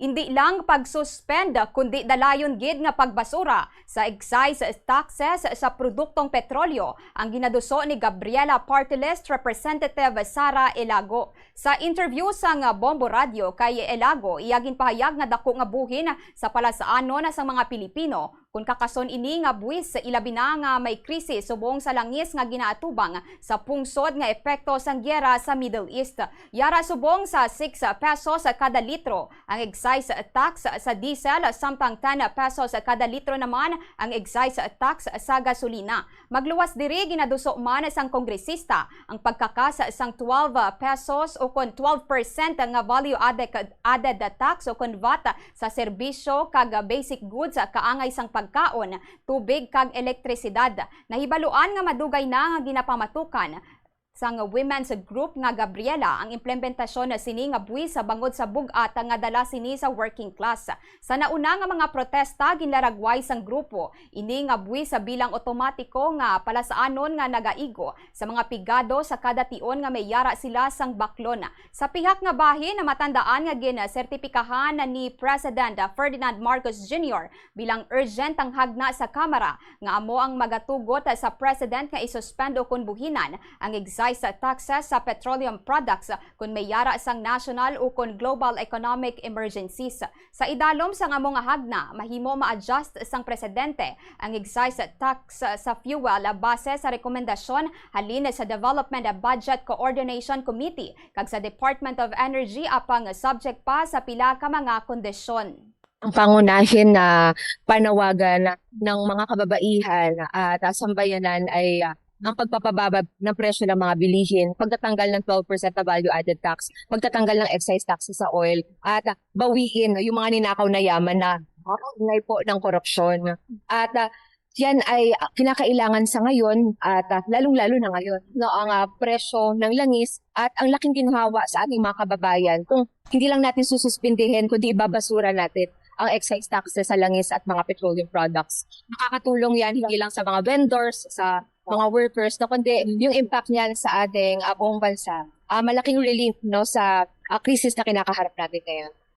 Hindi lang pag-suspend kundi dalayon gid nga pagbasura sa excise taxes sa produktong petrolyo ang ginaduso ni Gabriela Party List Representative Sara Elago. Sa interview sa Bombo Radio kay Elago, iyagin pahayag nga dako nga buhin sa palasaanon sa mga Pilipino kung kakason ini nga buwis ilabi na nga may krisis subong sa langis nga ginaatubang sa pungsod nga epekto sang gyera sa Middle East. Yara subong sa 6 pesos kada litro ang excise tax sa diesel samtang 10 pesos kada litro naman ang excise tax sa gasolina. Magluwas diri ginaduso man sang kongresista ang pagkakasa sang 12 pesos o kon 12% nga value added tax o kon VAT sa serbisyo kag basic goods kaangay sang pagkaon, tubig kag elektrisidad. Nahibaluan nga madugay na nga ginapamatukan sang women's group nga Gabriela ang implementasyon na sini nga buwis sa bangod sa bugat nga dala sini sa working class. Sa nauna nga mga protesta ginlaragway sang grupo ini nga buwis sa bilang otomatiko nga palasaanon nga nagaigo sa mga pigado sa kada tion nga may yara sila sang baklon. Sa pihak nga bahin na matandaan nga gina-sertipikahan ni President Ferdinand Marcos Jr. bilang urgent ang hagna sa Kamara nga amo ang magatugot sa President nga isuspend o kun buhinan ang excise taxes sa petroleum products kung may yara sang national o kung global economic emergencies. Sa idalom sa among hagna, mahimo ma-adjust sang presidente ang excise tax sa fuel base sa rekomendasyon halin sa Development Budget Coordination Committee kag sa Department of Energy apang subject pa sa pila ka mga kondisyon. Ang pangunahin na panawagan ng mga kababaihan at sambayanan ay ang pagpapababa ng presyo ng mga bilihin, pagtatanggal ng 12% na value-added tax, pagtatanggal ng excise tax sa oil, at bawiin yung mga ninakaw na yaman na ngay po ng korupsyon. At yan ay kinakailangan sa ngayon at lalong-lalo na ngayon no, ang presyo ng langis at ang laking ginhawa sa ating mga kababayan. Kung hindi lang natin sususpindihin, kundi ibabasura natin ang excise taxes sa langis at mga petroleum products. Makakatulong yan hindi lang sa mga vendors, sa mga workers, no, kundi yung impact niyan sa ating buong bansa. Malaking relief no, sa krisis na kinakaharap natin ngayon.